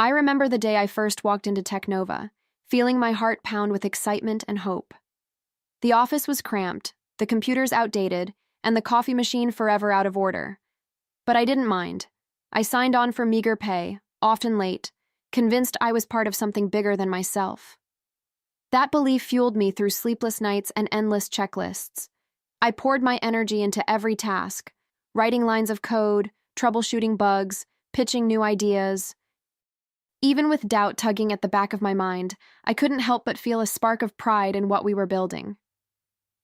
I remember the day I first walked into Technova, feeling my heart pound with excitement and hope. The office was cramped, the computers outdated, and the coffee machine forever out of order. But I didn't mind. I signed on for meager pay, often late, convinced I was part of something bigger than myself. That belief fueled me through sleepless nights and endless checklists. I poured my energy into every task, writing lines of code, troubleshooting bugs, pitching new ideas. Even with doubt tugging at the back of my mind, I couldn't help but feel a spark of pride in what we were building.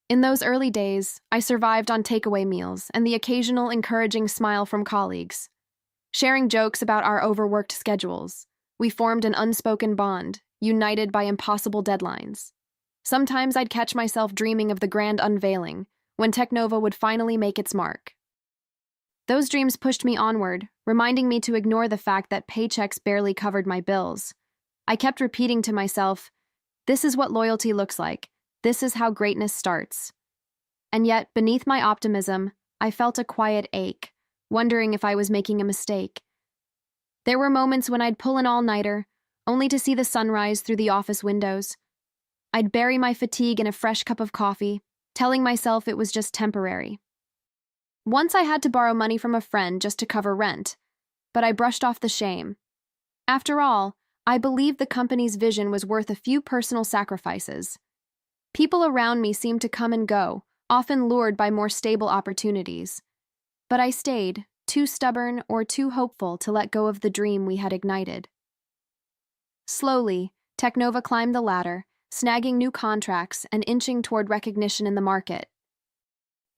In those early days, I survived on takeaway meals and the occasional encouraging smile from colleagues. Sharing jokes about our overworked schedules, we formed an unspoken bond, united by impossible deadlines. Sometimes I'd catch myself dreaming of the grand unveiling, when Technova would finally make its mark. Those dreams pushed me onward, reminding me to ignore the fact that paychecks barely covered my bills. I kept repeating to myself, "This is what loyalty looks like. This is how greatness starts." And yet, beneath my optimism, I felt a quiet ache, wondering if I was making a mistake. There were moments when I'd pull an all-nighter, only to see the sunrise through the office windows. I'd bury my fatigue in a fresh cup of coffee, telling myself it was just temporary. Once I had to borrow money from a friend just to cover rent, but I brushed off the shame. After all, I believed the company's vision was worth a few personal sacrifices. People around me seemed to come and go, often lured by more stable opportunities. But I stayed, too stubborn or too hopeful to let go of the dream we had ignited. Slowly, Technova climbed the ladder, snagging new contracts and inching toward recognition in the market.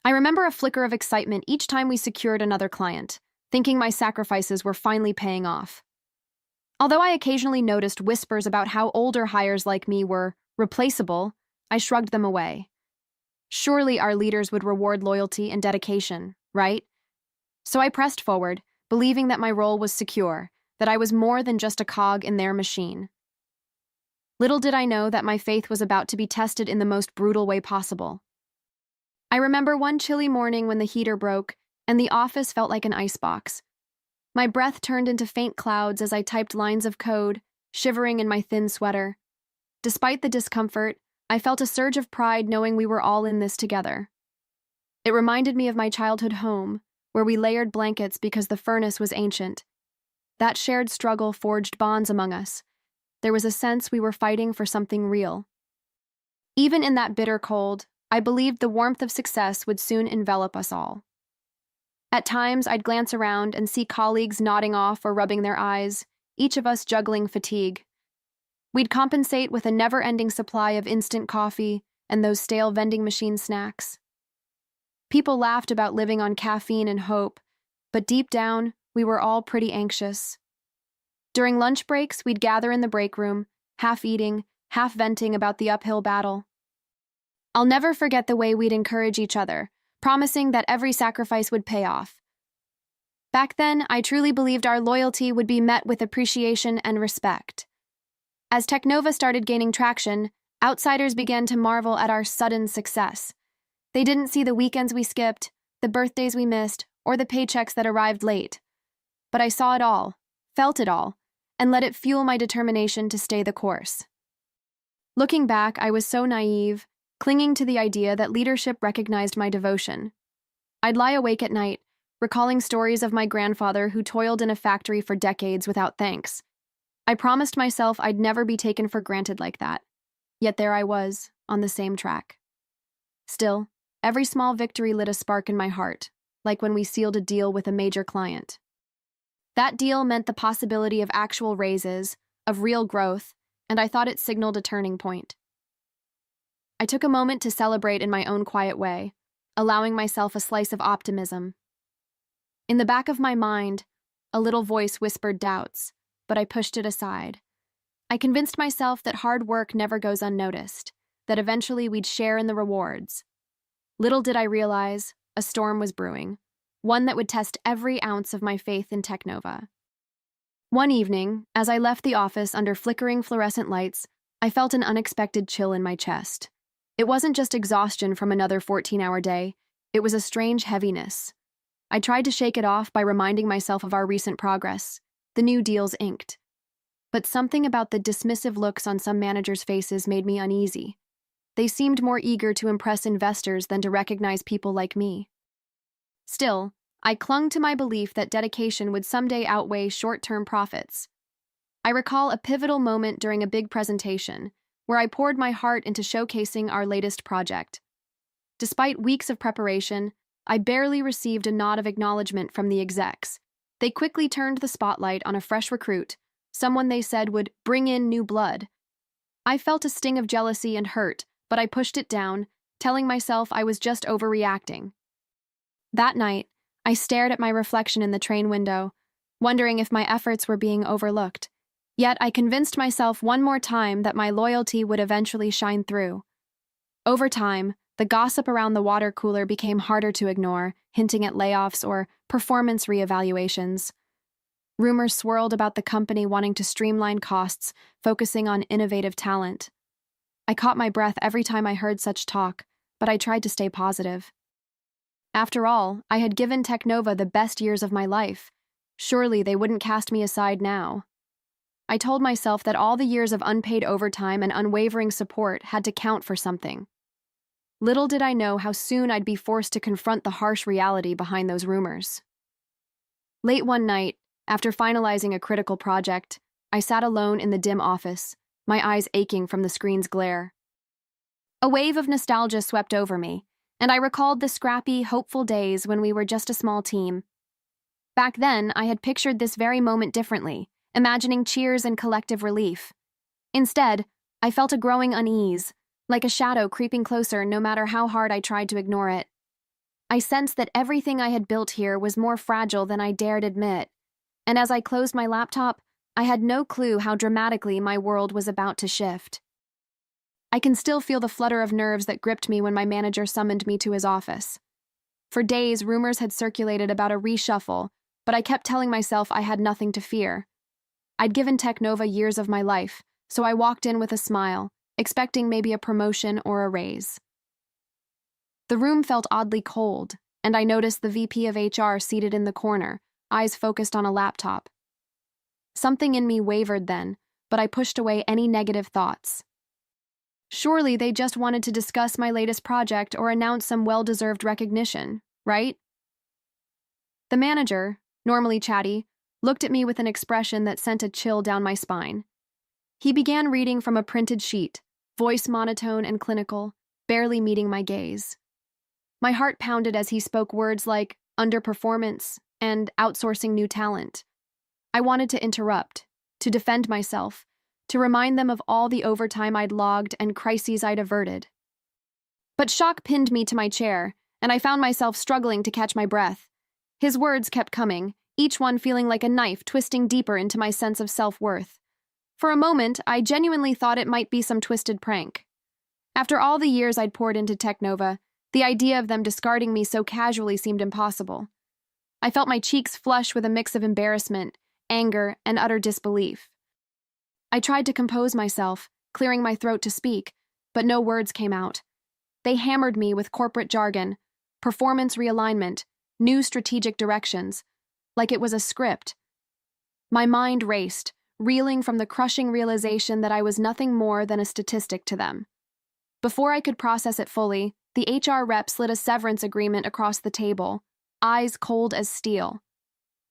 I remember a flicker of excitement each time we secured another client, thinking my sacrifices were finally paying off. Although I occasionally noticed whispers about how older hires like me were replaceable, I shrugged them away. Surely our leaders would reward loyalty and dedication, right? So I pressed forward, believing that my role was secure, that I was more than just a cog in their machine. Little did I know that my faith was about to be tested in the most brutal way possible. I remember one chilly morning when the heater broke, and the office felt like an icebox. My breath turned into faint clouds as I typed lines of code, shivering in my thin sweater. Despite the discomfort, I felt a surge of pride knowing we were all in this together. It reminded me of my childhood home, where we layered blankets because the furnace was ancient. That shared struggle forged bonds among us. There was a sense we were fighting for something real. Even in that bitter cold, I believed the warmth of success would soon envelop us all. At times, I'd glance around and see colleagues nodding off or rubbing their eyes, each of us juggling fatigue. We'd compensate with a never-ending supply of instant coffee and those stale vending machine snacks. People laughed about living on caffeine and hope, but deep down, we were all pretty anxious. During lunch breaks, we'd gather in the break room, half eating, half venting about the uphill battle. I'll never forget the way we'd encourage each other, promising that every sacrifice would pay off. Back then, I truly believed our loyalty would be met with appreciation and respect. As Technova started gaining traction, outsiders began to marvel at our sudden success. They didn't see the weekends we skipped, the birthdays we missed, or the paychecks that arrived late. But I saw it all, felt it all, and let it fuel my determination to stay the course. Looking back, I was so naive, clinging to the idea that leadership recognized my devotion. I'd lie awake at night, recalling stories of my grandfather who toiled in a factory for decades without thanks. I promised myself I'd never be taken for granted like that. Yet there I was, on the same track. Still, every small victory lit a spark in my heart, like when we sealed a deal with a major client. That deal meant the possibility of actual raises, of real growth, and I thought it signaled a turning point. I took a moment to celebrate in my own quiet way, allowing myself a slice of optimism. In the back of my mind, a little voice whispered doubts, but I pushed it aside. I convinced myself that hard work never goes unnoticed, that eventually we'd share in the rewards. Little did I realize, a storm was brewing, one that would test every ounce of my faith in Technova. One evening, as I left the office under flickering fluorescent lights, I felt an unexpected chill in my chest. It wasn't just exhaustion from another 14-hour day, it was a strange heaviness. I tried to shake it off by reminding myself of our recent progress, the new deals inked. but something about the dismissive looks on some managers' faces made me uneasy. They seemed more eager to impress investors than to recognize people like me. Still, I clung to my belief that dedication would someday outweigh short-term profits. I recall a pivotal moment during a big presentation, where I poured my heart into showcasing our latest project. Despite weeks of preparation, I barely received a nod of acknowledgement from the execs. They quickly turned the spotlight on a fresh recruit, someone they said would bring in new blood. I felt a sting of jealousy and hurt, but I pushed it down, telling myself I was just overreacting. That night, I stared at my reflection in the train window, wondering if my efforts were being overlooked. Yet I convinced myself one more time that my loyalty would eventually shine through. Over time, the gossip around the water cooler became harder to ignore, hinting at layoffs or performance reevaluations. Rumors swirled about the company wanting to streamline costs, focusing on innovative talent. I caught my breath every time I heard such talk, but I tried to stay positive. After all, I had given Technova the best years of my life. Surely they wouldn't cast me aside now. I told myself that all the years of unpaid overtime and unwavering support had to count for something. Little did I know how soon I'd be forced to confront the harsh reality behind those rumors. Late one night, after finalizing a critical project, I sat alone in the dim office, my eyes aching from the screen's glare. A wave of nostalgia swept over me, and I recalled the scrappy, hopeful days when we were just a small team. Back then, I had pictured this very moment differently, imagining cheers and collective relief. Instead, I felt a growing unease, like a shadow creeping closer no matter how hard I tried to ignore it. I sensed that everything I had built here was more fragile than I dared admit, and as I closed my laptop, I had no clue how dramatically my world was about to shift. I can still feel the flutter of nerves that gripped me when my manager summoned me to his office. For days, rumors had circulated about a reshuffle, but I kept telling myself I had nothing to fear. I'd given Technova years of my life, so I walked in with a smile, expecting maybe a promotion or a raise. The room felt oddly cold, and I noticed the VP of HR seated in the corner, eyes focused on a laptop. Something in me wavered then, but I pushed away any negative thoughts. Surely they just wanted to discuss my latest project or announce some well-deserved recognition, right? The manager, normally chatty, looked at me with an expression that sent a chill down my spine. He began reading from a printed sheet, voice monotone and clinical, barely meeting my gaze. My heart pounded as he spoke words like underperformance and outsourcing new talent. I wanted to interrupt, to defend myself, to remind them of all the overtime I'd logged and crises I'd averted. But shock pinned me to my chair, and I found myself struggling to catch my breath. His words kept coming, each one feeling like a knife twisting deeper into my sense of self-worth. For a moment, I genuinely thought it might be some twisted prank. After all the years I'd poured into Technova, the idea of them discarding me so casually seemed impossible. I felt my cheeks flush with a mix of embarrassment, anger, and utter disbelief. I tried to compose myself, clearing my throat to speak, but no words came out. They hammered me with corporate jargon, performance realignment, new strategic directions, like it was a script. My mind raced, reeling from the crushing realization that I was nothing more than a statistic to them. Before I could process it fully, the HR rep slid a severance agreement across the table, eyes cold as steel.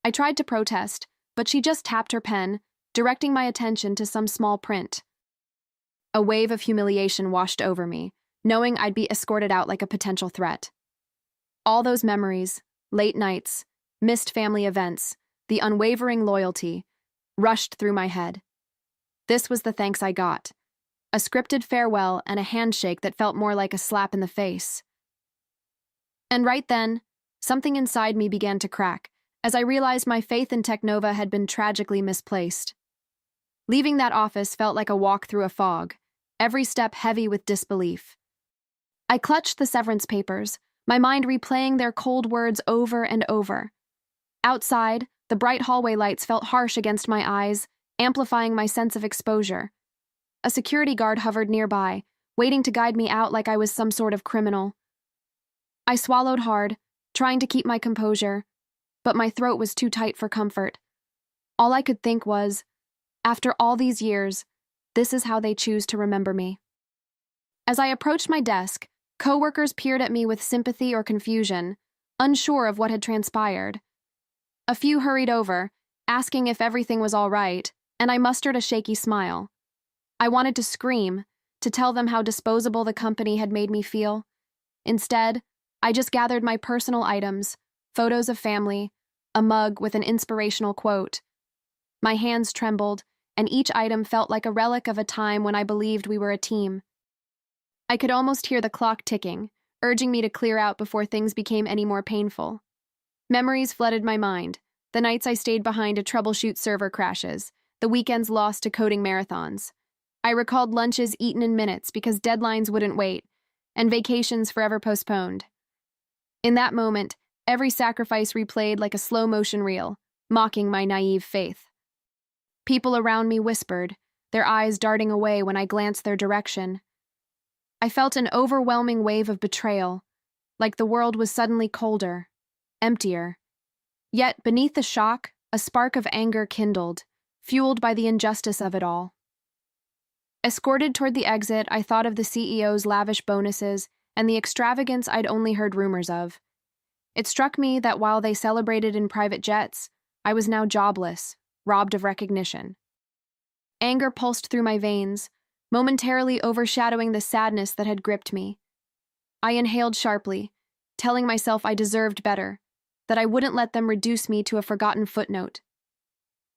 I tried to protest, but she just tapped her pen, directing my attention to some small print. A wave of humiliation washed over me, knowing I'd be escorted out like a potential threat. All those memories, late nights, missed family events, the unwavering loyalty, rushed through my head. This was the thanks I got. A scripted farewell and a handshake that felt more like a slap in the face. And right then, something inside me began to crack, as I realized my faith in Technova had been tragically misplaced. Leaving that office felt like a walk through a fog, every step heavy with disbelief. I clutched the severance papers, my mind replaying their cold words over and over. Outside, the bright hallway lights felt harsh against my eyes, amplifying my sense of exposure. A security guard hovered nearby, waiting to guide me out like I was some sort of criminal. I swallowed hard, trying to keep my composure, but my throat was too tight for comfort. All I could think was, After all these years, this is how they choose to remember me. As I approached my desk, coworkers peered at me with sympathy or confusion, unsure of what had transpired. A few hurried over, asking if everything was all right, and I mustered a shaky smile. I wanted to scream, to tell them how disposable the company had made me feel. Instead, I just gathered my personal items, photos of family, a mug with an inspirational quote. My hands trembled, and each item felt like a relic of a time when I believed we were a team. I could almost hear the clock ticking, urging me to clear out before things became any more painful. Memories flooded my mind, the nights I stayed behind to troubleshoot server crashes, the weekends lost to coding marathons. I recalled lunches eaten in minutes because deadlines wouldn't wait, and vacations forever postponed. In that moment, every sacrifice replayed like a slow-motion reel, mocking my naive faith. People around me whispered, their eyes darting away when I glanced their direction. I felt an overwhelming wave of betrayal, like the world was suddenly colder, emptier. Yet, beneath the shock, a spark of anger kindled, fueled by the injustice of it all. Escorted toward the exit, I thought of the CEO's lavish bonuses and the extravagance I'd only heard rumors of. It struck me that while they celebrated in private jets, I was now jobless, robbed of recognition. Anger pulsed through my veins, momentarily overshadowing the sadness that had gripped me. I inhaled sharply, telling myself I deserved better, that I wouldn't let them reduce me to a forgotten footnote.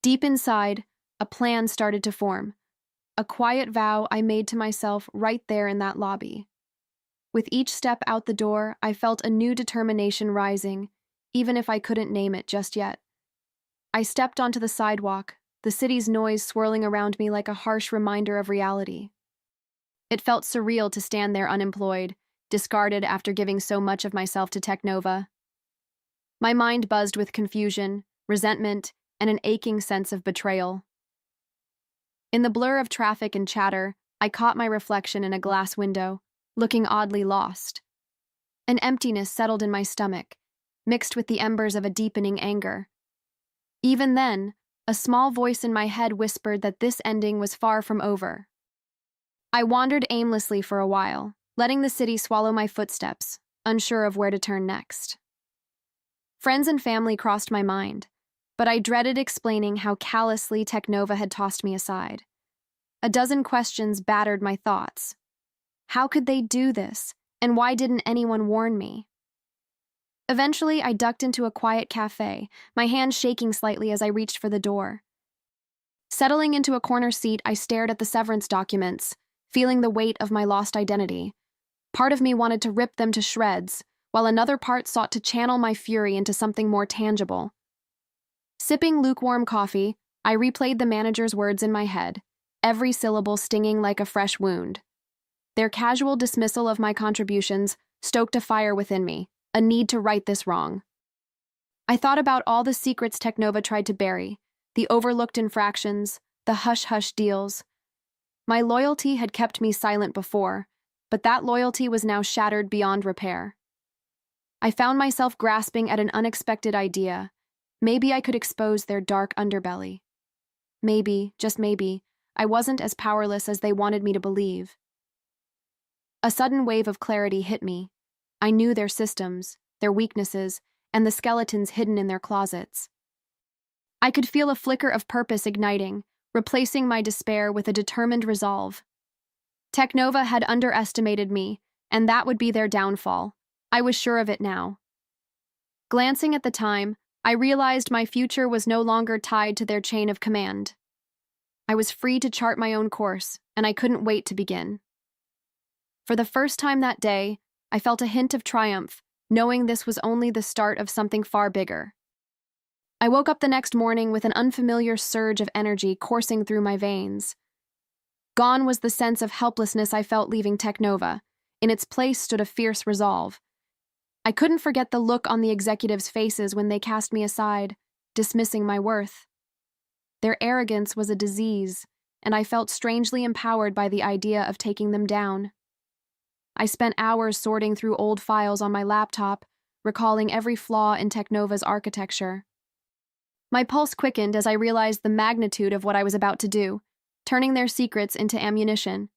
Deep inside, a plan started to form, a quiet vow I made to myself right there in that lobby. With each step out the door, I felt a new determination rising, even if I couldn't name it just yet. I stepped onto the sidewalk, the city's noise swirling around me like a harsh reminder of reality. It felt surreal to stand there unemployed, discarded after giving so much of myself to Technova. My mind buzzed with confusion, resentment, and an aching sense of betrayal. In the blur of traffic and chatter, I caught my reflection in a glass window, looking oddly lost. An emptiness settled in my stomach, mixed with the embers of a deepening anger. Even then, a small voice in my head whispered that this ending was far from over. I wandered aimlessly for a while, letting the city swallow my footsteps, unsure of where to turn next. Friends and family crossed my mind, but I dreaded explaining how callously Technova had tossed me aside. A dozen questions battered my thoughts. How could they do this, and why didn't anyone warn me? Eventually, I ducked into a quiet cafe, my hand shaking slightly as I reached for the door. Settling into a corner seat, I stared at the severance documents, feeling the weight of my lost identity. Part of me wanted to rip them to shreds, while another part sought to channel my fury into something more tangible. Sipping lukewarm coffee, I replayed the manager's words in my head, every syllable stinging like a fresh wound. Their casual dismissal of my contributions stoked a fire within me, a need to right this wrong. I thought about all the secrets Technova tried to bury, the overlooked infractions, the hush-hush deals. My loyalty had kept me silent before, but that loyalty was now shattered beyond repair. I found myself grasping at an unexpected idea. Maybe I could expose their dark underbelly. Maybe, just maybe, I wasn't as powerless as they wanted me to believe. A sudden wave of clarity hit me. I knew their systems, their weaknesses, and the skeletons hidden in their closets. I could feel a flicker of purpose igniting, replacing my despair with a determined resolve. Technova had underestimated me, and that would be their downfall. I was sure of it now. Glancing at the time, I realized my future was no longer tied to their chain of command. I was free to chart my own course, and I couldn't wait to begin. For the first time that day, I felt a hint of triumph, knowing this was only the start of something far bigger. I woke up the next morning with an unfamiliar surge of energy coursing through my veins. Gone was the sense of helplessness I felt leaving Technova. In its place stood a fierce resolve. I couldn't forget the look on the executives' faces when they cast me aside, dismissing my worth. Their arrogance was a disease, and I felt strangely empowered by the idea of taking them down. I spent hours sorting through old files on my laptop, recalling every flaw in Technova's architecture. My pulse quickened as I realized the magnitude of what I was about to do, turning their secrets into ammunition.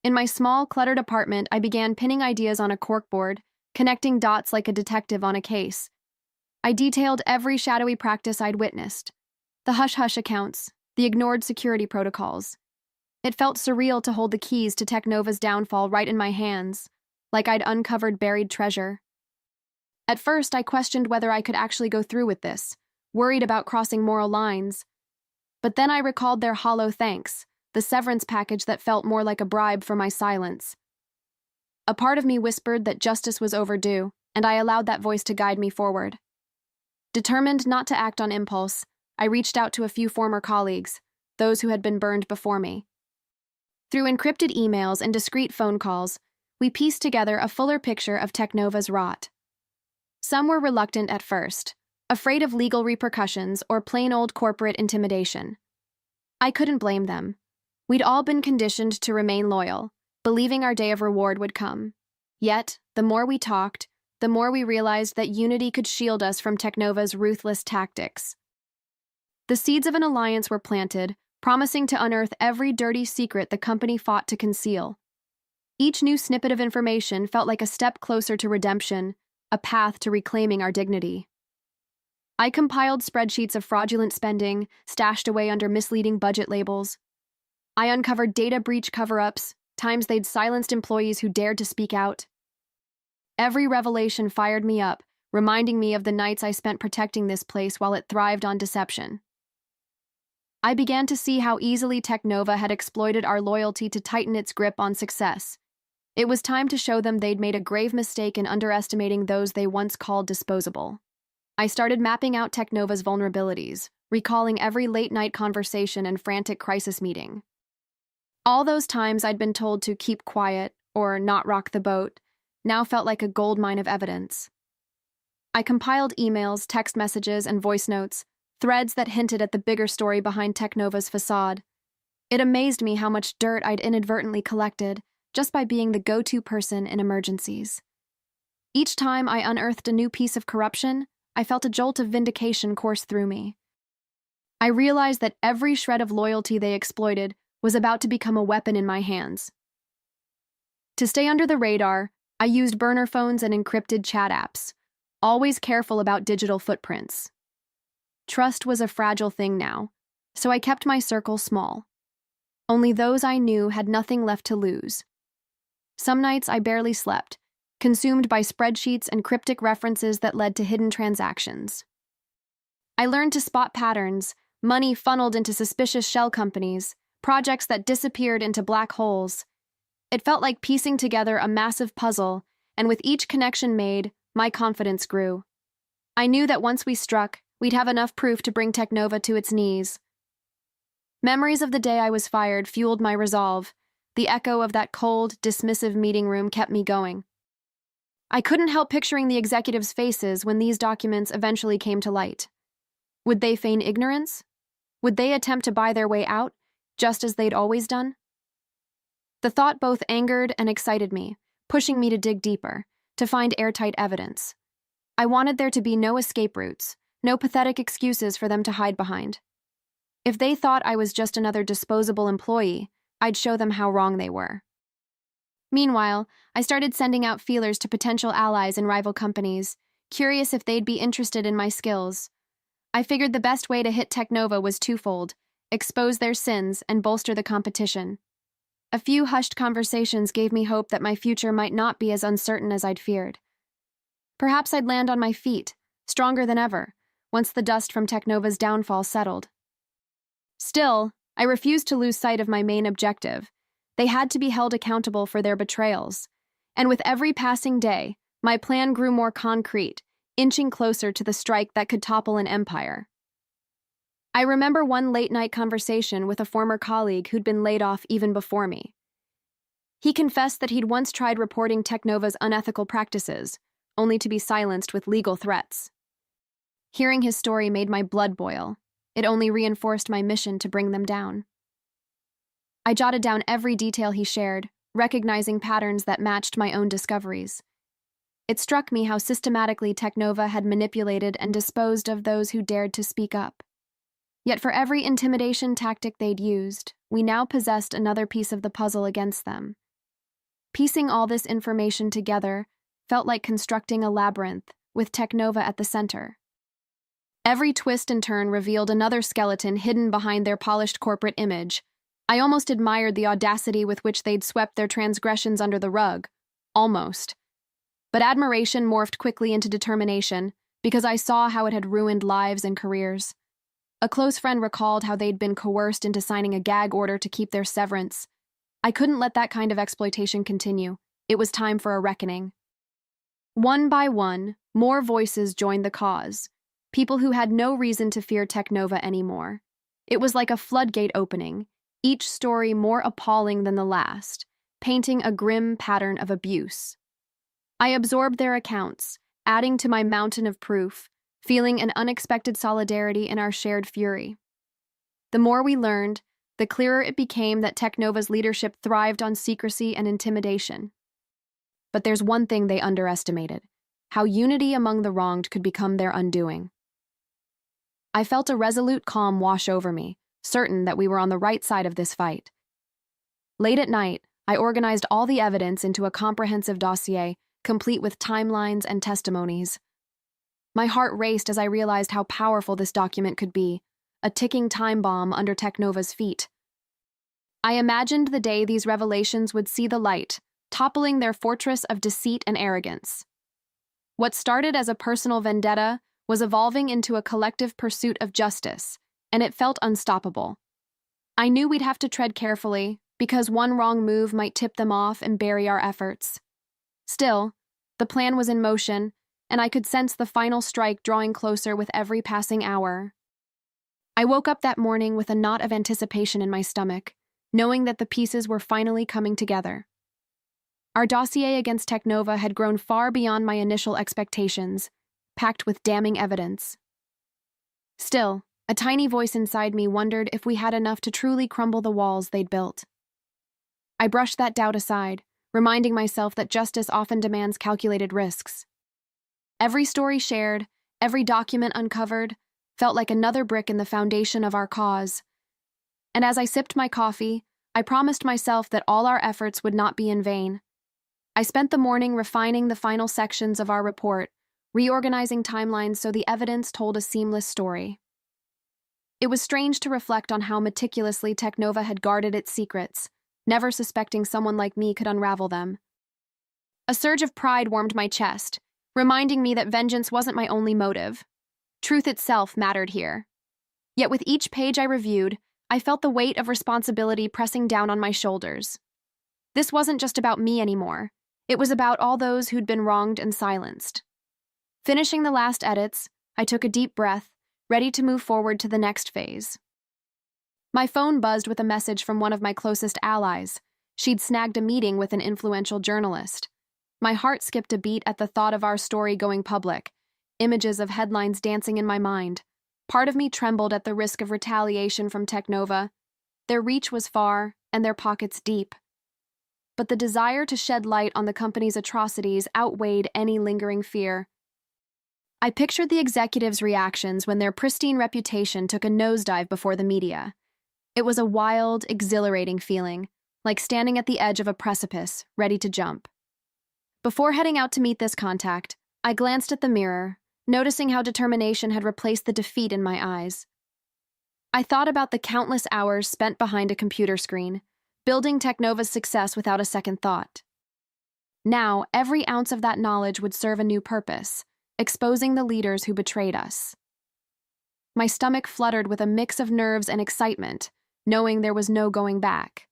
In my small, cluttered apartment, I began pinning ideas on a corkboard, connecting dots like a detective on a case. I detailed every shadowy practice I'd witnessed. The hush-hush accounts, the ignored security protocols. It felt surreal to hold the keys to Technova's downfall right in my hands, like I'd uncovered buried treasure. At first, I questioned whether I could actually go through with this, worried about crossing moral lines. But then I recalled their hollow thanks, the severance package that felt more like a bribe for my silence. A part of me whispered that justice was overdue, and I allowed that voice to guide me forward. Determined not to act on impulse, I reached out to a few former colleagues, those who had been burned before me. Through encrypted emails and discreet phone calls, we pieced together a fuller picture of Technova's rot. Some were reluctant at first, afraid of legal repercussions or plain old corporate intimidation. I couldn't blame them. We'd all been conditioned to remain loyal, believing our day of reward would come. Yet, the more we talked, the more we realized that unity could shield us from Technova's ruthless tactics. The seeds of an alliance were planted, promising to unearth every dirty secret the company fought to conceal. Each new snippet of information felt like a step closer to redemption, a path to reclaiming our dignity. I compiled spreadsheets of fraudulent spending, stashed away under misleading budget labels. I uncovered data breach cover-ups, times they'd silenced employees who dared to speak out. Every revelation fired me up, reminding me of the nights I spent protecting this place while it thrived on deception. I began to see how easily Technova had exploited our loyalty to tighten its grip on success. It was time to show them they'd made a grave mistake in underestimating those they once called disposable. I started mapping out Technova's vulnerabilities, recalling every late-night conversation and frantic crisis meeting. All those times I'd been told to keep quiet or not rock the boat now felt like a goldmine of evidence. I compiled emails, text messages, and voice notes, threads that hinted at the bigger story behind Technova's facade. It amazed me how much dirt I'd inadvertently collected just by being the go-to person in emergencies. Each time I unearthed a new piece of corruption, I felt a jolt of vindication course through me. I realized that every shred of loyalty they exploited was about to become a weapon in my hands. To stay under the radar, I used burner phones and encrypted chat apps, always careful about digital footprints. Trust was a fragile thing now, so I kept my circle small. Only those I knew had nothing left to lose. Some nights I barely slept, consumed by spreadsheets and cryptic references that led to hidden transactions. I learned to spot patterns, money funneled into suspicious shell companies, projects that disappeared into black holes. It felt like piecing together a massive puzzle, and with each connection made, my confidence grew. I knew that once we struck, we'd have enough proof to bring Technova to its knees. Memories of the day I was fired fueled my resolve. The echo of that cold, dismissive meeting room kept me going. I couldn't help picturing the executives' faces when these documents eventually came to light. Would they feign ignorance? Would they attempt to buy their way out, just as they'd always done? The thought both angered and excited me, pushing me to dig deeper, to find airtight evidence. I wanted there to be no escape routes, no pathetic excuses for them to hide behind. If they thought I was just another disposable employee, I'd show them how wrong they were. Meanwhile, I started sending out feelers to potential allies in rival companies, curious if they'd be interested in my skills. I figured the best way to hit Technova was twofold: expose their sins and bolster the competition. A few hushed conversations gave me hope that my future might not be as uncertain as I'd feared. Perhaps I'd land on my feet, stronger than ever, once the dust from Technova's downfall settled. Still, I refused to lose sight of my main objective. They had to be held accountable for their betrayals. And with every passing day, my plan grew more concrete, inching closer to the strike that could topple an empire. I remember one late-night conversation with a former colleague who'd been laid off even before me. He confessed that he'd once tried reporting Technova's unethical practices, only to be silenced with legal threats. Hearing his story made my blood boil. It only reinforced my mission to bring them down. I jotted down every detail he shared, recognizing patterns that matched my own discoveries. It struck me how systematically Technova had manipulated and disposed of those who dared to speak up. Yet for every intimidation tactic they'd used, we now possessed another piece of the puzzle against them. Piecing all this information together felt like constructing a labyrinth, with Technova at the center. Every twist and turn revealed another skeleton hidden behind their polished corporate image. I almost admired the audacity with which they'd swept their transgressions under the rug. Almost. But admiration morphed quickly into determination, because I saw how it had ruined lives and careers. A close friend recalled how they'd been coerced into signing a gag order to keep their severance. I couldn't let that kind of exploitation continue. It was time for a reckoning. One by one, more voices joined the cause, people who had no reason to fear Technova anymore. It was like a floodgate opening, each story more appalling than the last, painting a grim pattern of abuse. I absorbed their accounts, adding to my mountain of proof, feeling an unexpected solidarity in our shared fury. The more we learned, the clearer it became that Technova's leadership thrived on secrecy and intimidation. But there's one thing they underestimated: how unity among the wronged could become their undoing. I felt a resolute calm wash over me, certain that we were on the right side of this fight. Late at night, I organized all the evidence into a comprehensive dossier, complete with timelines and testimonies. My heart raced as I realized how powerful this document could be, a ticking time bomb under Technova's feet. I imagined the day these revelations would see the light, toppling their fortress of deceit and arrogance. What started as a personal vendetta was evolving into a collective pursuit of justice, and it felt unstoppable. I knew we'd have to tread carefully, because one wrong move might tip them off and bury our efforts. Still, the plan was in motion, and I could sense the final strike drawing closer with every passing hour. I woke up that morning with a knot of anticipation in my stomach, knowing that the pieces were finally coming together. Our dossier against Technova had grown far beyond my initial expectations, packed with damning evidence. Still, a tiny voice inside me wondered if we had enough to truly crumble the walls they'd built. I brushed that doubt aside, reminding myself that justice often demands calculated risks. Every story shared, every document uncovered, felt like another brick in the foundation of our cause. And as I sipped my coffee, I promised myself that all our efforts would not be in vain. I spent the morning refining the final sections of our report, reorganizing timelines so the evidence told a seamless story. It was strange to reflect on how meticulously Technova had guarded its secrets, never suspecting someone like me could unravel them. A surge of pride warmed my chest, reminding me that vengeance wasn't my only motive. Truth itself mattered here. Yet with each page I reviewed, I felt the weight of responsibility pressing down on my shoulders. This wasn't just about me anymore. It was about all those who'd been wronged and silenced. Finishing the last edits, I took a deep breath, ready to move forward to the next phase. My phone buzzed with a message from one of my closest allies. She'd snagged a meeting with an influential journalist. My heart skipped a beat at the thought of our story going public, images of headlines dancing in my mind. Part of me trembled at the risk of retaliation from Technova. Their reach was far, and their pockets deep. But the desire to shed light on the company's atrocities outweighed any lingering fear. I pictured the executives' reactions when their pristine reputation took a nosedive before the media. It was a wild, exhilarating feeling, like standing at the edge of a precipice, ready to jump. Before heading out to meet this contact, I glanced at the mirror, noticing how determination had replaced the defeat in my eyes. I thought about the countless hours spent behind a computer screen, building Technova's success without a second thought. Now, every ounce of that knowledge would serve a new purpose, exposing the leaders who betrayed us. My stomach fluttered with a mix of nerves and excitement, knowing there was no going back.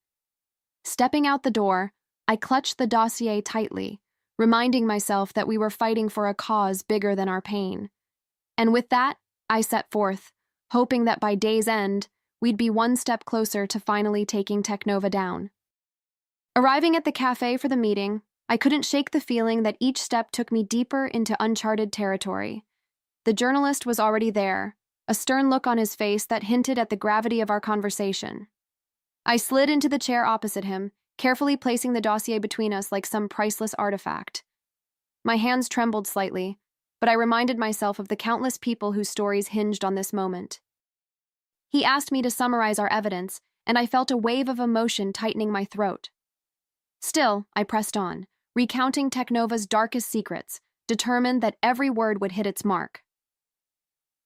Stepping out the door, I clutched the dossier tightly, reminding myself that we were fighting for a cause bigger than our pain. And with that, I set forth, hoping that by day's end, we'd be one step closer to finally taking Technova down. Arriving at the cafe for the meeting, I couldn't shake the feeling that each step took me deeper into uncharted territory. The journalist was already there, a stern look on his face that hinted at the gravity of our conversation. I slid into the chair opposite him, carefully placing the dossier between us like some priceless artifact. My hands trembled slightly, but I reminded myself of the countless people whose stories hinged on this moment. He asked me to summarize our evidence, and I felt a wave of emotion tightening my throat. Still, I pressed on, recounting Technova's darkest secrets, determined that every word would hit its mark.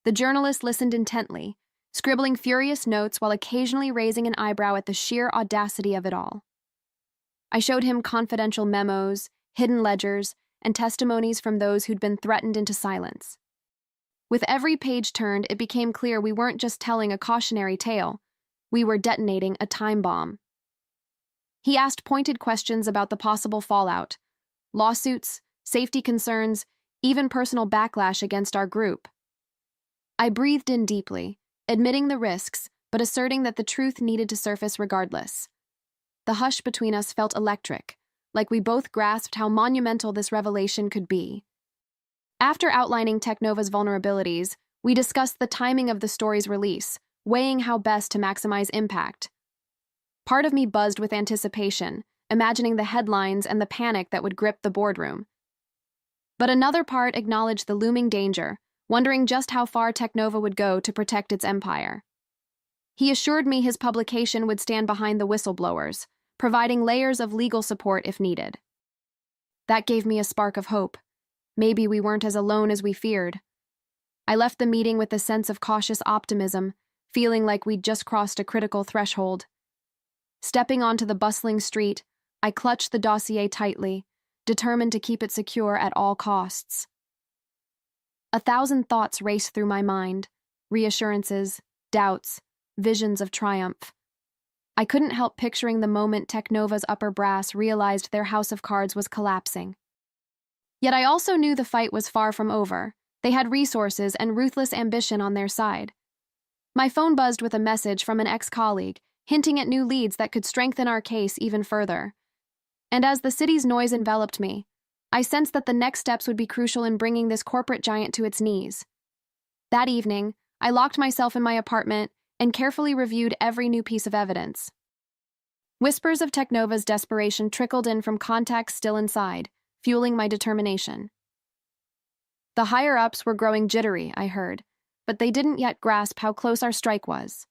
The journalist listened intently, scribbling furious notes while occasionally raising an eyebrow at the sheer audacity of it all. I showed him confidential memos, hidden ledgers, and testimonies from those who'd been threatened into silence. With every page turned, it became clear we weren't just telling a cautionary tale, we were detonating a time bomb. He asked pointed questions about the possible fallout, lawsuits, safety concerns, even personal backlash against our group. I breathed in deeply, admitting the risks, but asserting that the truth needed to surface regardless. The hush between us felt electric, like we both grasped how monumental this revelation could be. After outlining Technova's vulnerabilities, we discussed the timing of the story's release, weighing how best to maximize impact. Part of me buzzed with anticipation, imagining the headlines and the panic that would grip the boardroom. But another part acknowledged the looming danger, wondering just how far Technova would go to protect its empire. He assured me his publication would stand behind the whistleblowers, providing layers of legal support if needed. That gave me a spark of hope. Maybe we weren't as alone as we feared. I left the meeting with a sense of cautious optimism, feeling like we'd just crossed a critical threshold. Stepping onto the bustling street, I clutched the dossier tightly, determined to keep it secure at all costs. 1,000 thoughts raced through my mind, reassurances, doubts, visions of triumph. I couldn't help picturing the moment Technova's upper brass realized their house of cards was collapsing. Yet I also knew the fight was far from over. They had resources and ruthless ambition on their side. My phone buzzed with a message from an ex-colleague, hinting at new leads that could strengthen our case even further. And as the city's noise enveloped me, I sensed that the next steps would be crucial in bringing this corporate giant to its knees. That evening, I locked myself in my apartment and carefully reviewed every new piece of evidence. Whispers of Technova's desperation trickled in from contacts still inside, fueling my determination. The higher-ups were growing jittery, I heard, but they didn't yet grasp how close our strike was.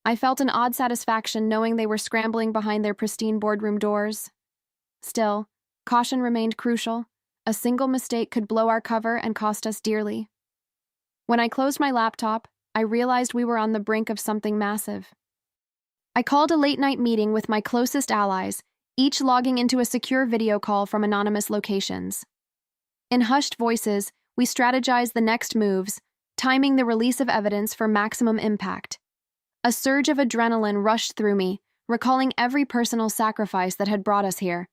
I felt an odd satisfaction knowing they were scrambling behind their pristine boardroom doors. Still, caution remained crucial. A single mistake could blow our cover and cost us dearly. When I closed my laptop, I realized we were on the brink of something massive. I called a late-night meeting with my closest allies, each logging into a secure video call from anonymous locations. In hushed voices, we strategized the next moves, timing the release of evidence for maximum impact. A surge of adrenaline rushed through me, recalling every personal sacrifice that had brought us here.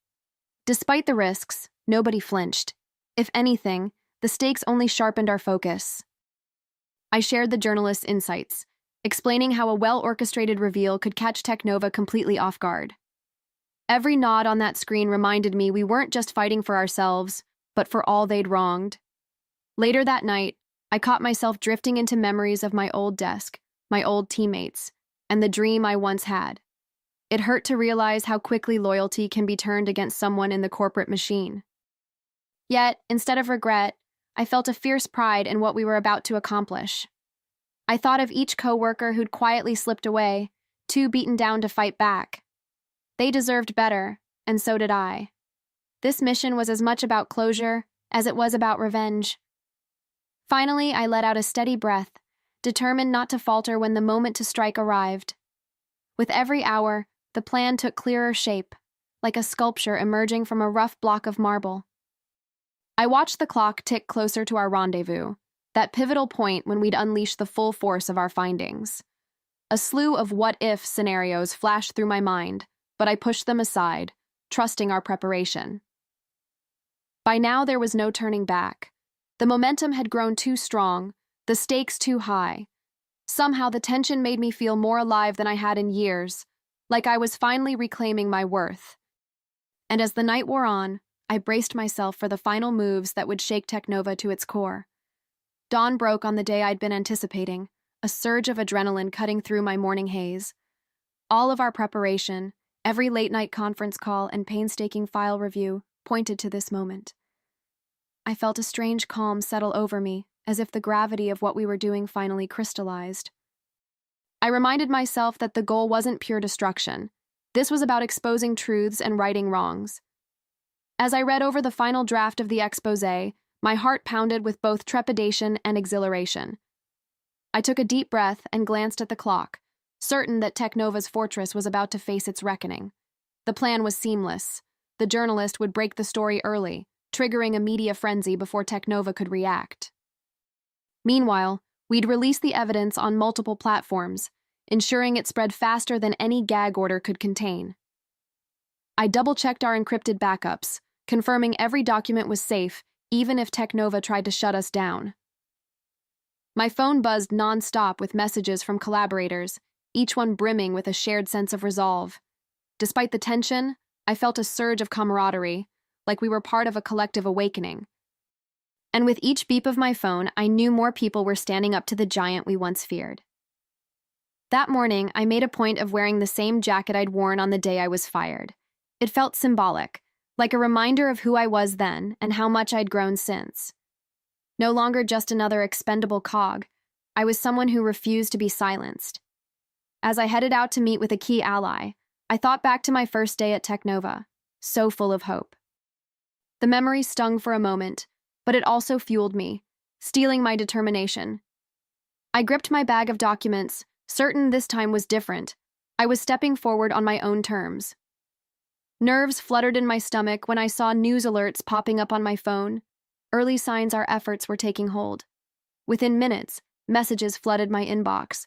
Despite the risks, nobody flinched. If anything, the stakes only sharpened our focus. I shared the journalist's insights, explaining how a well-orchestrated reveal could catch Technova completely off guard. Every nod on that screen reminded me we weren't just fighting for ourselves, but for all they'd wronged. Later that night, I caught myself drifting into memories of my old desk, my old teammates, and the dream I once had. It hurt to realize how quickly loyalty can be turned against someone in the corporate machine. Yet, instead of regret, I felt a fierce pride in what we were about to accomplish. I thought of each coworker who'd quietly slipped away, too beaten down to fight back. They deserved better, and so did I. This mission was as much about closure as it was about revenge. Finally, I let out a steady breath, determined not to falter when the moment to strike arrived. With every hour, the plan took clearer shape, like a sculpture emerging from a rough block of marble. I watched the clock tick closer to our rendezvous, that pivotal point when we'd unleash the full force of our findings. A slew of what-if scenarios flashed through my mind, but I pushed them aside, trusting our preparation. By now, there was no turning back. The momentum had grown too strong, the stakes too high. Somehow, the tension made me feel more alive than I had in years, like I was finally reclaiming my worth. And as the night wore on, I braced myself for the final moves that would shake Technova to its core. Dawn broke on the day I'd been anticipating, a surge of adrenaline cutting through my morning haze. All of our preparation, every late-night conference call and painstaking file review pointed to this moment. I felt a strange calm settle over me, as if the gravity of what we were doing finally crystallized. I reminded myself that the goal wasn't pure destruction. This was about exposing truths and righting wrongs. As I read over the final draft of the exposé, my heart pounded with both trepidation and exhilaration. I took a deep breath and glanced at the clock, certain that Technova's fortress was about to face its reckoning. The plan was seamless. The journalist would break the story early, triggering a media frenzy before Technova could react. Meanwhile, we'd release the evidence on multiple platforms, ensuring it spread faster than any gag order could contain. I double-checked our encrypted backups, confirming every document was safe, even if Technova tried to shut us down. My phone buzzed non-stop with messages from collaborators, each one brimming with a shared sense of resolve. Despite the tension, I felt a surge of camaraderie, like we were part of a collective awakening. And with each beep of my phone, I knew more people were standing up to the giant we once feared. That morning, I made a point of wearing the same jacket I'd worn on the day I was fired. It felt symbolic, like a reminder of who I was then and how much I'd grown since. No longer just another expendable cog, I was someone who refused to be silenced. As I headed out to meet with a key ally, I thought back to my first day at Technova, so full of hope. The memory stung for a moment, but it also fueled me, stealing my determination. I gripped my bag of documents, certain this time was different. I was stepping forward on my own terms. Nerves fluttered in my stomach when I saw news alerts popping up on my phone, early signs our efforts were taking hold. Within minutes, messages flooded my inbox.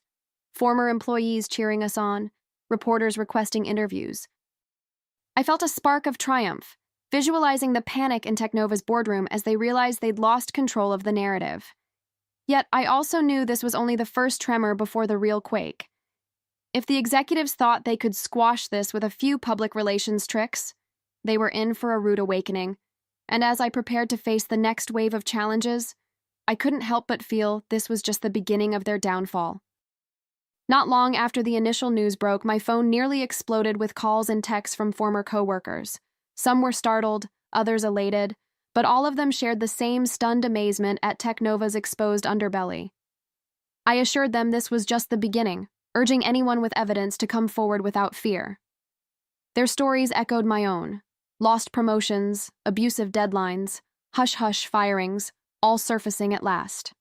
Former employees cheering us on, reporters requesting interviews. I felt a spark of triumph, visualizing the panic in Technova's boardroom as they realized they'd lost control of the narrative. Yet I also knew this was only the first tremor before the real quake. If the executives thought they could squash this with a few public relations tricks, they were in for a rude awakening. And as I prepared to face the next wave of challenges, I couldn't help but feel this was just the beginning of their downfall. Not long after the initial news broke, my phone nearly exploded with calls and texts from former coworkers. Some were startled, others elated, but all of them shared the same stunned amazement at Technova's exposed underbelly. I assured them this was just the beginning, urging anyone with evidence to come forward without fear. Their stories echoed my own. Lost promotions, abusive deadlines, hush-hush firings, all surfacing at last.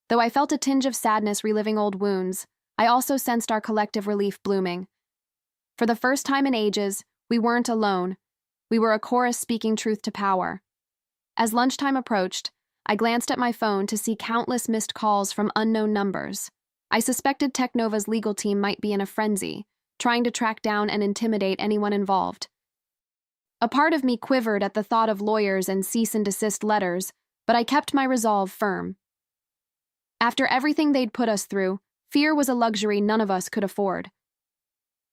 Though I felt a tinge of sadness reliving old wounds, I also sensed our collective relief blooming. For the first time in ages, we weren't alone. We were a chorus speaking truth to power. As lunchtime approached, I glanced at my phone to see countless missed calls from unknown numbers. I suspected Technova's legal team might be in a frenzy, trying to track down and intimidate anyone involved. A part of me quivered at the thought of lawyers and cease-and-desist letters, but I kept my resolve firm. After everything they'd put us through, fear was a luxury none of us could afford.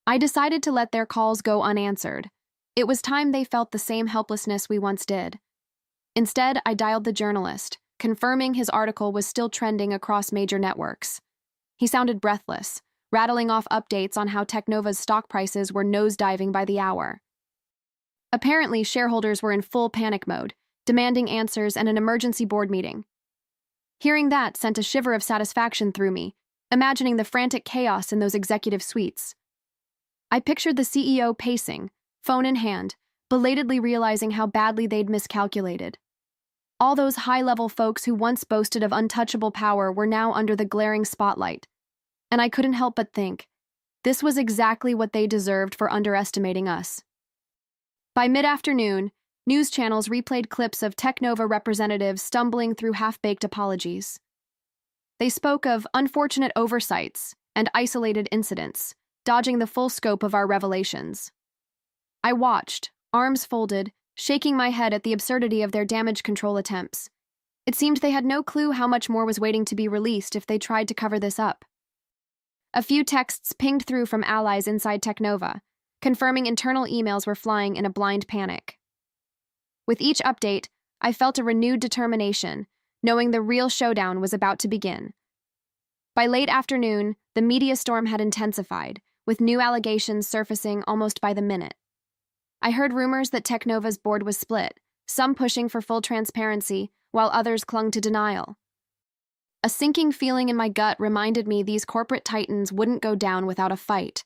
I decided to let their calls go unanswered. It was time they felt the same helplessness we once did. Instead, I dialed the journalist, confirming his article was still trending across major networks. He sounded breathless, rattling off updates on how Technova's stock prices were nosediving by the hour. Apparently, shareholders were in full panic mode, demanding answers and an emergency board meeting. Hearing that sent a shiver of satisfaction through me, imagining the frantic chaos in those executive suites. I pictured the CEO pacing, phone in hand, belatedly realizing how badly they'd miscalculated. All those high-level folks who once boasted of untouchable power were now under the glaring spotlight. And I couldn't help but think, this was exactly what they deserved for underestimating us. By mid-afternoon, news channels replayed clips of Technova representatives stumbling through half-baked apologies. They spoke of unfortunate oversights and isolated incidents, dodging the full scope of our revelations. I watched, arms folded, shaking my head at the absurdity of their damage control attempts. It seemed they had no clue how much more was waiting to be released if they tried to cover this up. A few texts pinged through from allies inside Technova, confirming internal emails were flying in a blind panic. With each update, I felt a renewed determination, knowing the real showdown was about to begin. By late afternoon, the media storm had intensified, with new allegations surfacing almost by the minute. I heard rumors that Technova's board was split, some pushing for full transparency, while others clung to denial. A sinking feeling in my gut reminded me these corporate titans wouldn't go down without a fight.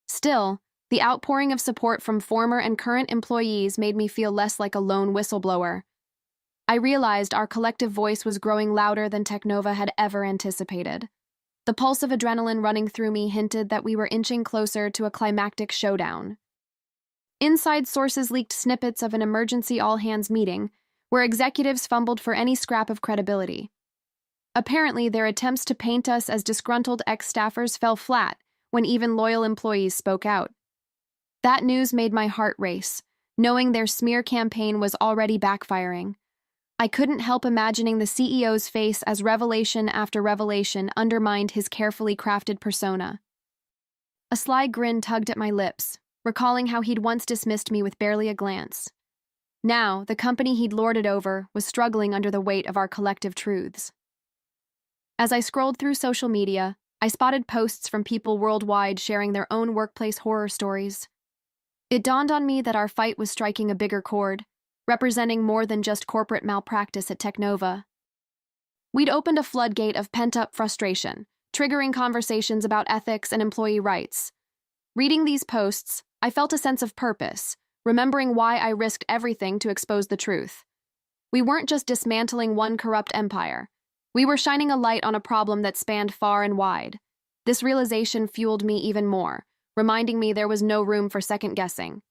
Still, the outpouring of support from former and current employees made me feel less like a lone whistleblower. I realized our collective voice was growing louder than Teknova had ever anticipated. The pulse of adrenaline running through me hinted that we were inching closer to a climactic showdown. Inside sources leaked snippets of an emergency all-hands meeting, where executives fumbled for any scrap of credibility. Apparently, their attempts to paint us as disgruntled ex-staffers fell flat when even loyal employees spoke out. That news made my heart race, knowing their smear campaign was already backfiring. I couldn't help imagining the CEO's face as revelation after revelation undermined his carefully crafted persona. A sly grin tugged at my lips, recalling how he'd once dismissed me with barely a glance. Now, the company he'd lorded over was struggling under the weight of our collective truths. As I scrolled through social media, I spotted posts from people worldwide sharing their own workplace horror stories. It dawned on me that our fight was striking a bigger chord, representing more than just corporate malpractice at Teknova. We'd opened a floodgate of pent-up frustration, triggering conversations about ethics and employee rights. Reading these posts, I felt a sense of purpose, remembering why I risked everything to expose the truth. We weren't just dismantling one corrupt empire. We were shining a light on a problem that spanned far and wide. This realization fueled me even more, reminding me there was no room for second-guessing.